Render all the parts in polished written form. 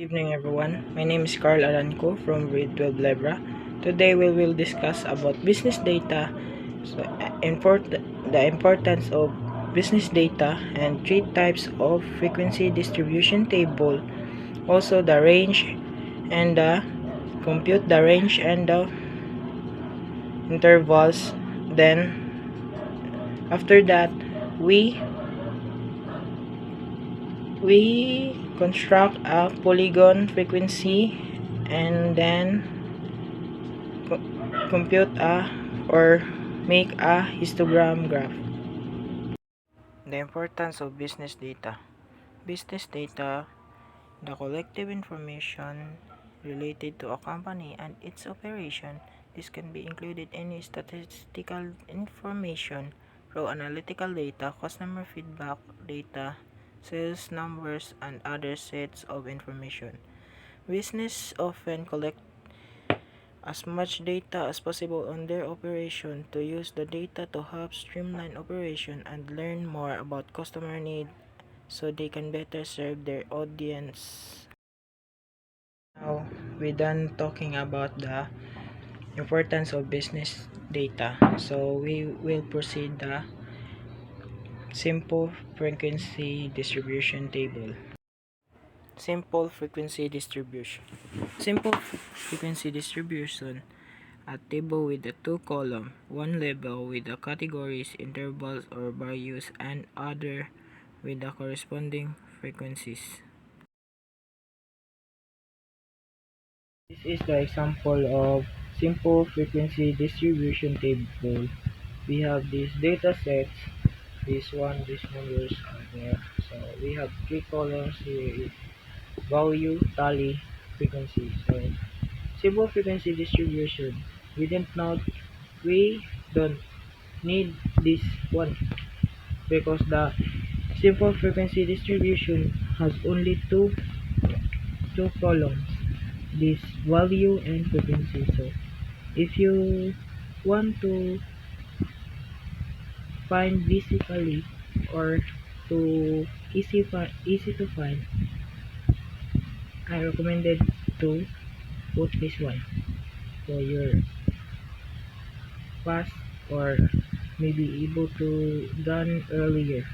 Evening everyone, my name is Carl Aranco from Grade 12 Lebra. Today we will discuss about business data, so the importance of business data and three types of frequency distribution table, also the range and the compute the range and the intervals. Then after that we construct a polygon frequency and then compute a or make a histogram graph. The importance of business data. Business data, the collective information related to a company and its operation. This can be included any statistical information, raw analytical data, customer feedback data, sales numbers, and other sets of information. Business often collect as much data as possible on their operation to use the data to help streamline operation and learn more about customer need so they can better serve their audience. Now, we're done talking about the importance of business data. So we will proceed the simple frequency distribution table. Simple frequency distribution. Simple frequency distribution, a table with the two columns, one label with the categories, intervals or values, and other with the corresponding frequencies. This is the example of simple frequency distribution table. We have these data sets, these numbers are there. So we have three columns here: value, tally, frequency. So simple frequency distribution. We don't need this one because the simple frequency distribution has only two columns, this value and frequency. So if you want to find physically or to easy to find, I recommended to put this one for your fast or maybe able to done earlier.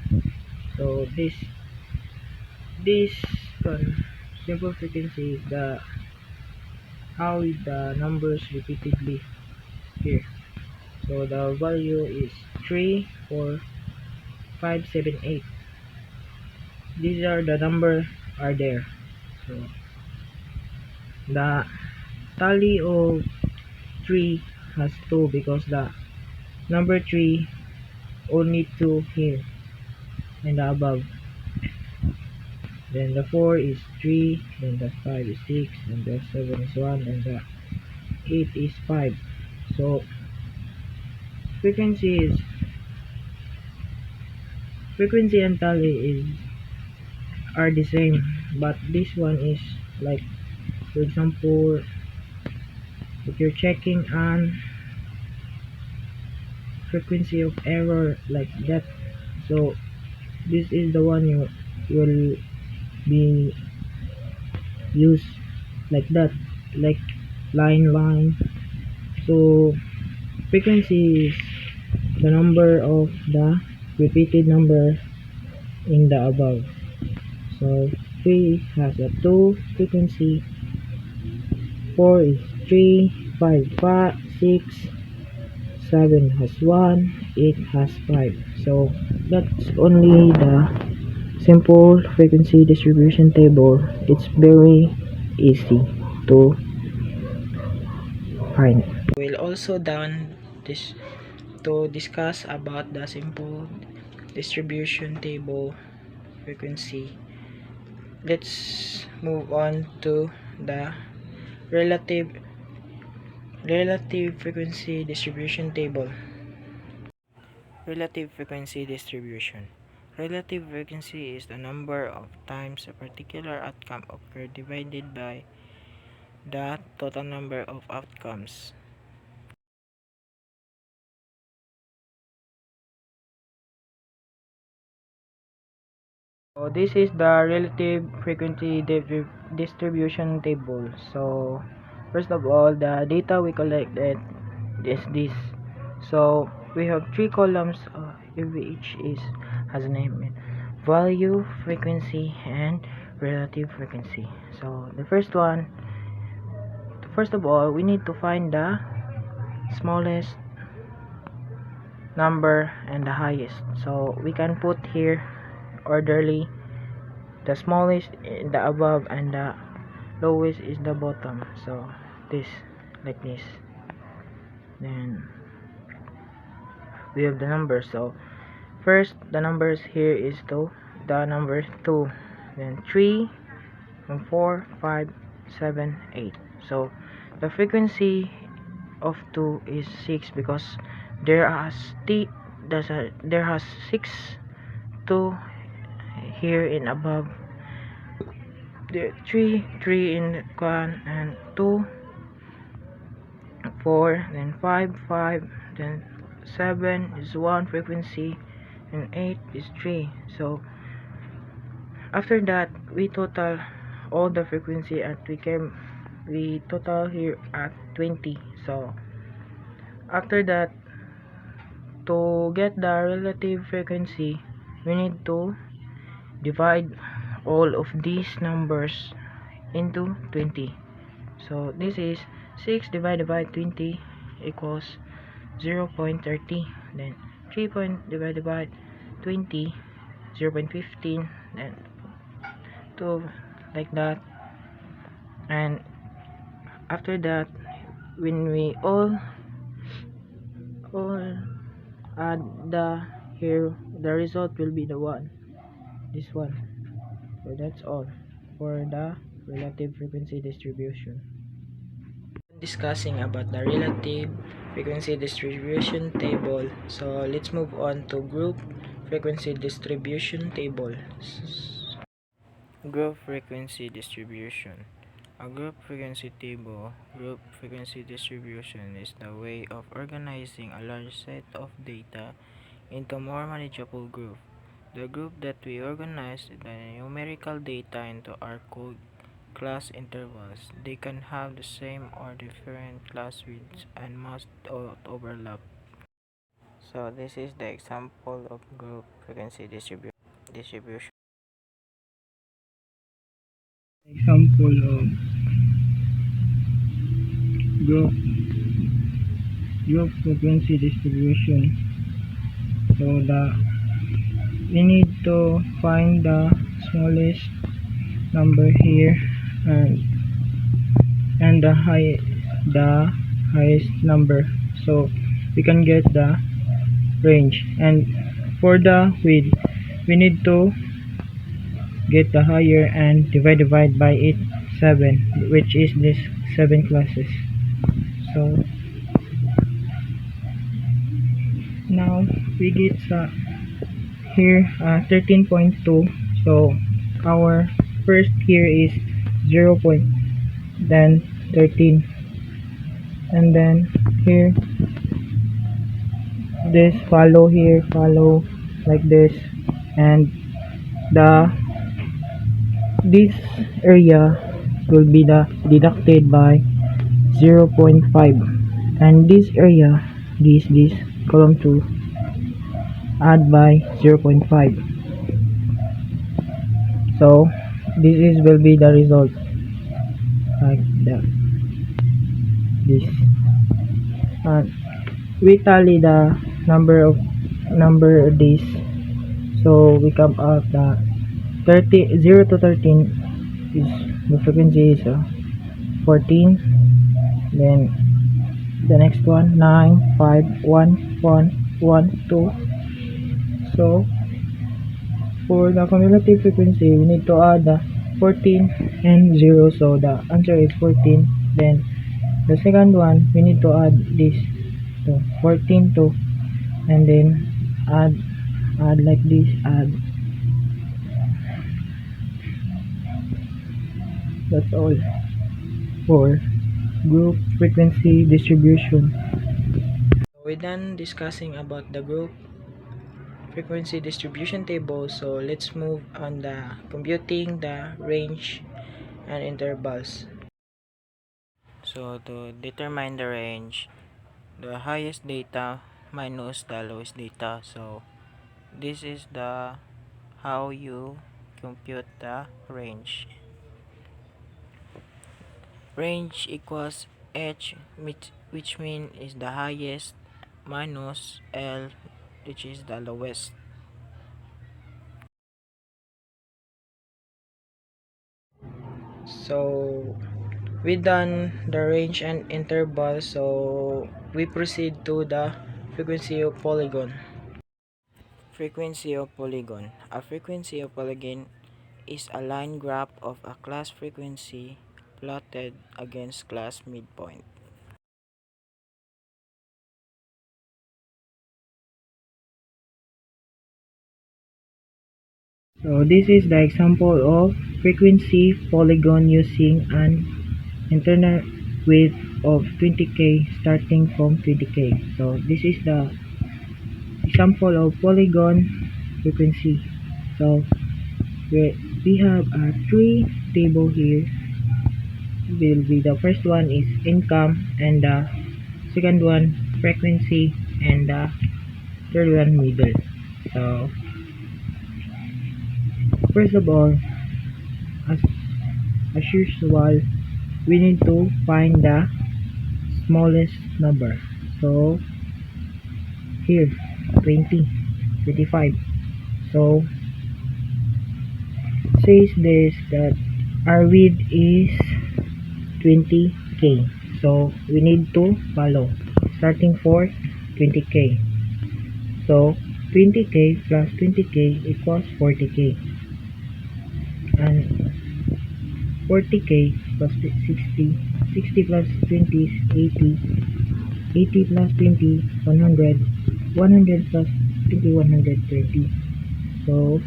So this simple frequency is the how the numbers repeatedly here. So the value is 3, 4, 5, 7, 8. These are the number are there. So the tally of 3 has 2 because the number 3 only 2 here and the above. Then the 4 is 3, then the 5 is 6, and the 7 is 1, and the 8 is 5. So frequency is frequency and tally is are the same, but this one is like, for example, if you're checking on frequency of error like that, so this is the one you will be used like that, like line. So frequency is the number of the repeated number in the above. So 3 has a 2 frequency, 4 is 3, 5, 6, 7 has 1, 8 has 5. So that's only the simple frequency distribution table. It's very easy to find. We'll also done this to discuss about the simple distribution table frequency. Let's move on to the relative frequency distribution table. Relative frequency distribution. Relative frequency is the number of times a particular outcome occurred divided by the total number of outcomes. So this is the relative frequency distribution table. So first of all, the data we collected is this. So we have three columns, each is has a name: value, frequency, and relative frequency. So the first one, first of all, we need to find the smallest number and the highest. So we can put here orderly. The smallest in the above and the lowest is the bottom. So this, like this. Then we have the numbers. So first, the numbers here is the number 2, then 3, and 4, 5, 7, 8. So the frequency of 2 is 6 because there has there has 6 2 here in above. There 3 in one, and 2, 4, then 5, 5, then 7 is 1 frequency, and 8 is 3. So after that, we total all the frequency, and we total here at 20. So after that, to get the relative frequency, we need to divide all of these numbers into 20. So this is 6 divided by 20 equals 0.30. Then 3 divided by 20, 0.15, then 2, like that. And after that, when we all add the here, the result will be the one, this one. So that's all for the relative frequency distribution. Discussing about the relative frequency distribution table, so let's move on to group frequency distribution table. Group frequency distribution. A group frequency table, group frequency distribution, is the way of organizing a large set of data into more manageable groups. The group that we organize the numerical data into are called class intervals. They can have the same or different class widths and must overlap. So this is the example of group frequency distribution. Example of group frequency distribution. So we need to find the smallest number here, and the highest number, so we can get the range. And for the width, we need to get the higher and divide by 7, which is this 7 classes. So now we get here 13.2. So our first here is 0. Then 13, and then here this follow like this, and this area will be deducted by 0.5, and this area, this column 2, add by 0.5. So this will be the result, like that. This, and we tally the number of these, so we come out that 0 to 13 is the frequency is 14. Then the next one, 9, 5, 1, 1, 1, 2. So for the cumulative frequency, we need to add the 14 and 0, so the answer is 14. Then the second one, we need to add this to 14 to, and then add like this, add. That's all for group frequency distribution. We're done discussing about the group frequency distribution table. So let's move on the computing the range and intervals. So to determine the range, the highest data minus the lowest data. So this is the how you compute the range. Range equals h, which mean is the highest, minus l, which is the lowest. So we done the range and interval, so we proceed to the frequency of polygon. Frequency of polygon. A frequency of polygon is a line graph of a class frequency plotted against class midpoint. So this is the example of frequency polygon using an internet width of 20k starting from 20k. So this is the example of polygon frequency. So we have a three table here. Will be the first one is income, and the second one frequency, and the third one middle. So first of all, as usual, we need to find the smallest number. So here 20, 25. So says this that our width is 20k, so we need to follow starting for 20k. So 20k plus 20k equals 40k, and 40k plus 60, 60 plus 20 is 80, 80 plus 20 100, 100 plus 20 120. So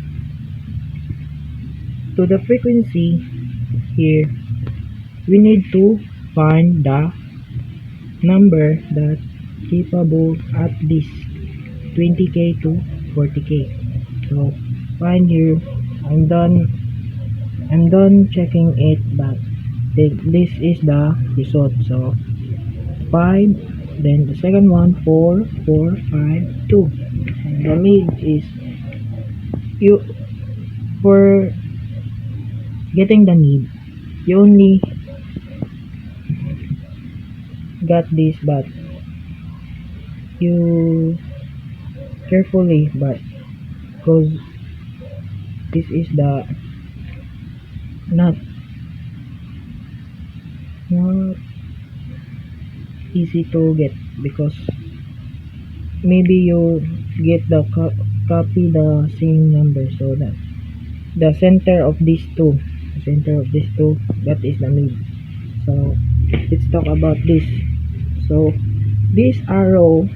to the frequency here, we need to find the number that capable at least 20k to 40k. So find here, I'm done checking it, but this is the result. So 5, then the second one 4, 4, 5, 2. And the mid is, you for getting the mid, you only got this, but you carefully, but because this is the not not easy to get, because maybe you get the copy the same number, so that the center of these two, that is the mid. So let's talk about this. So this arrow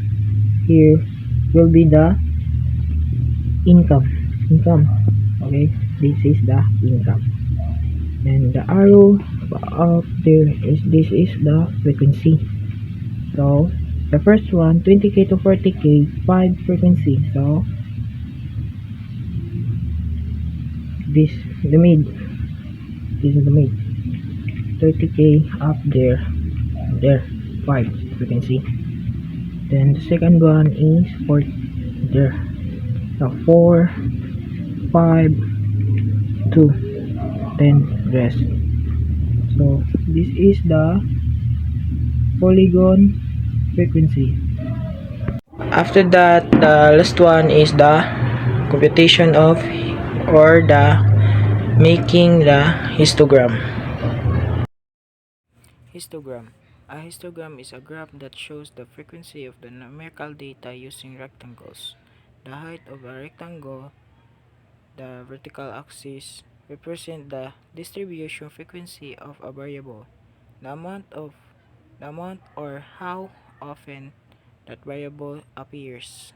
here will be the income. Okay, this is the income, and the arrow up there is, this is the frequency. So the first one 20k to 40k, 5 frequency. So this the mid, this is the mid, 30k up there, 5 frequency. Then the second one is 4 there, the 4, 5, 2, then rest. So this is the polygon frequency. After that, the last one is the computation of, or the making the histogram. Histogram. A histogram is a graph that shows the frequency of the numerical data using rectangles. The height of a rectangle, the vertical axis, represent the distribution frequency of a variable. The amount or how often that variable appears.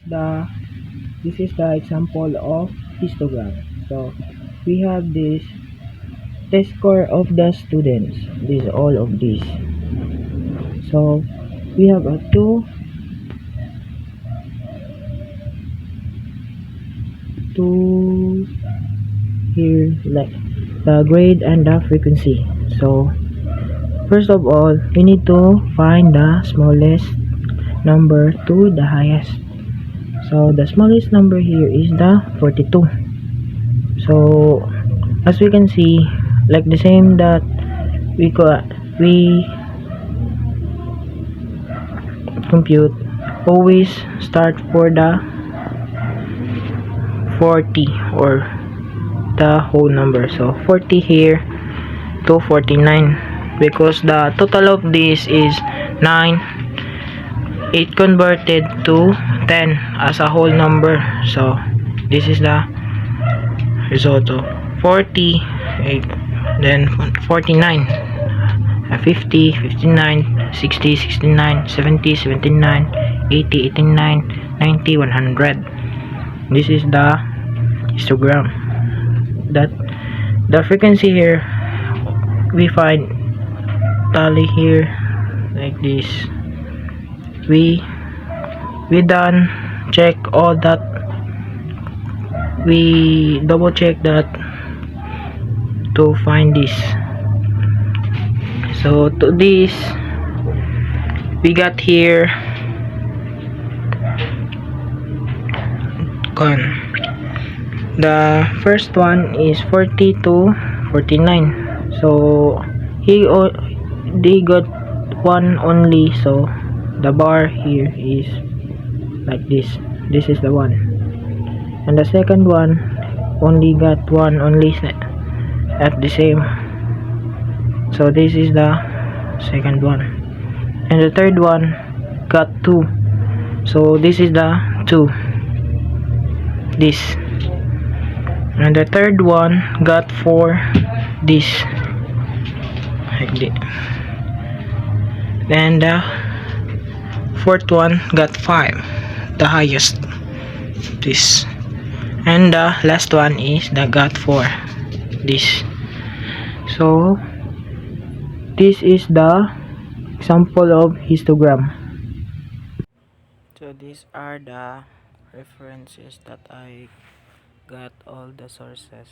the this is the example of histogram. So we have this test score of the students. This all of this. So we have a two here, like the grade and the frequency. So first of all, we need to find the smallest number to the highest. So the smallest number here is the 42. So as we can see, like the same that we compute, always start for the 40 or the whole number. So 40 here to 49, because the total of this is 9. It converted to 10 as a whole number. So this is the result of 40, then 49, 50, 59, 60, 69, 70, 79, 80, 89, 90, 100. This is the histogram. That the frequency here, we find tally here like this. We done check all that, we double check that to find this. So to this, we got here the first one is 40 to 49. So they got one only, so the bar here is like this is the one, and the second one only got one only at the same. So this is the second one, and the third one got two. So this is the two, this, and the third one got four, this, like this. Then the fourth one got five, the highest, this, and the last one is the got four, this. So this is the example of histogram. So these are the references that I got, all the sources.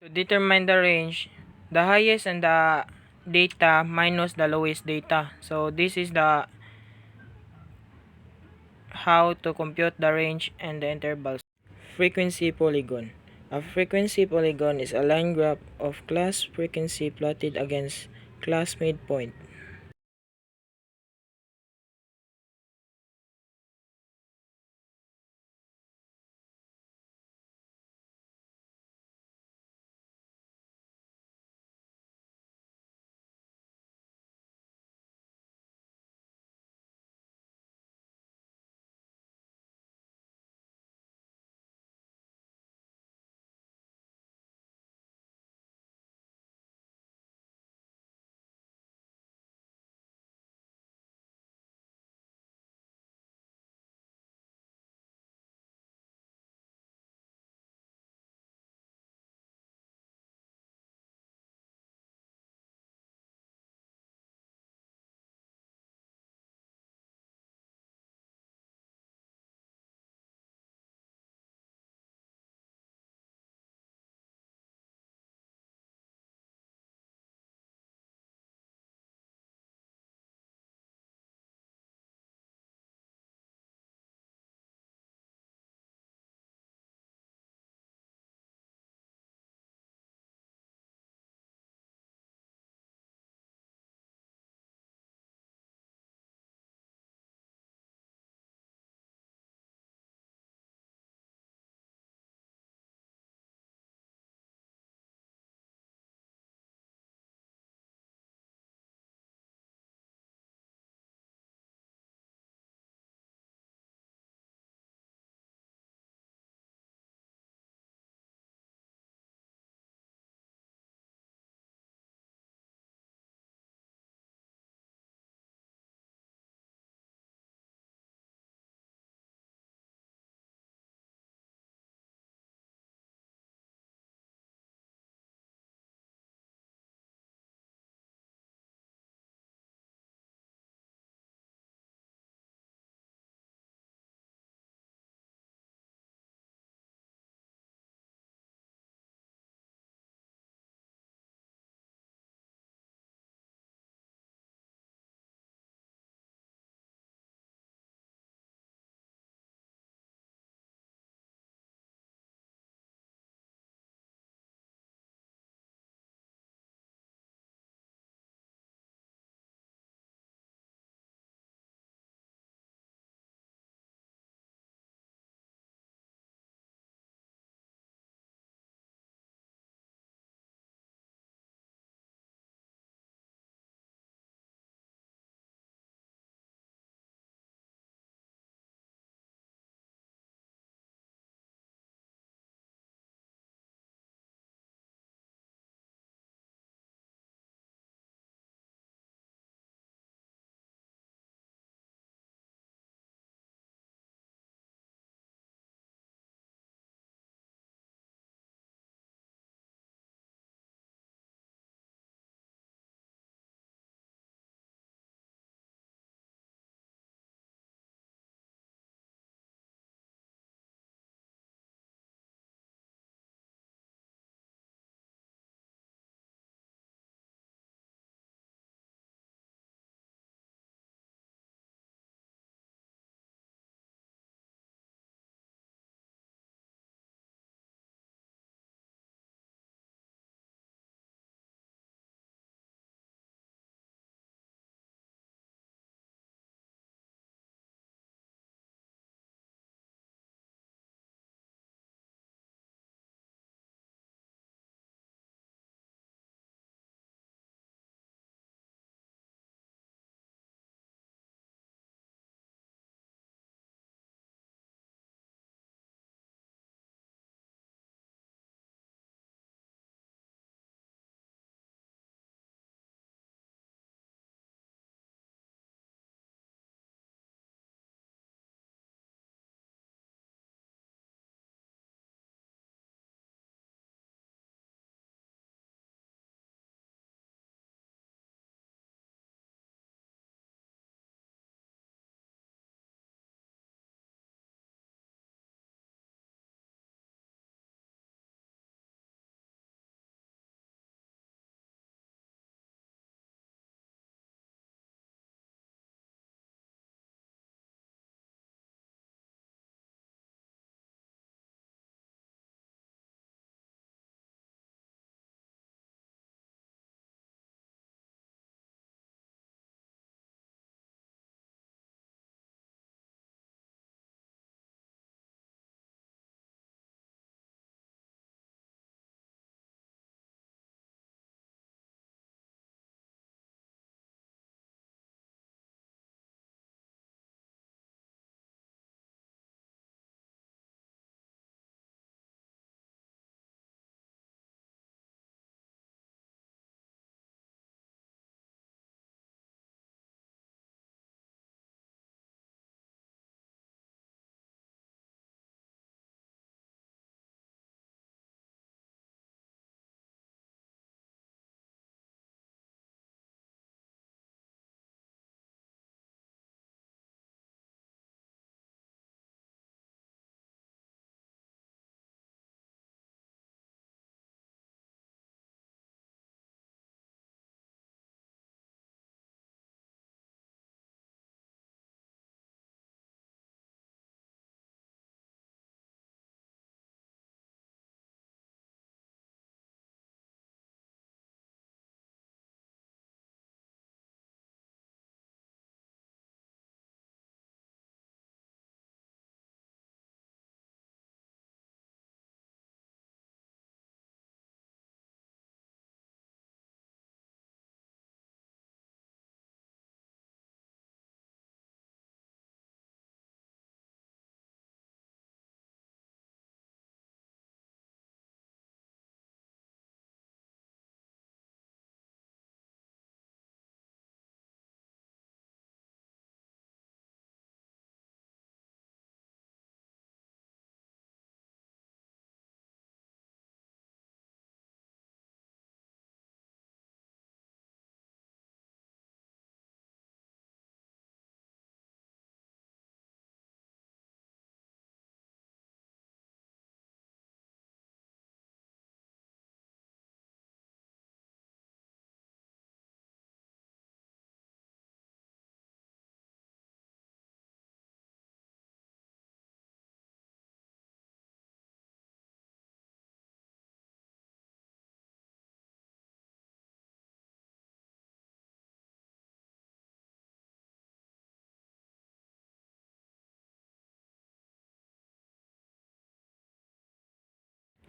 To determine the range, the highest and the data minus the lowest data. So this is the how to compute the range and the intervals. Frequency polygon. A frequency polygon is a line graph of class frequency plotted against class midpoint.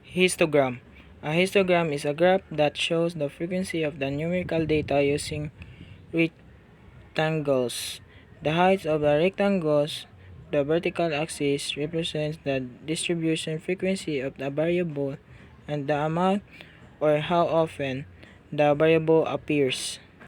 Histogram. A histogram is a graph that shows the frequency of the numerical data using rectangles. The height of the rectangles, the vertical axis, represents the distribution frequency of the variable, and the amount or how often the variable appears.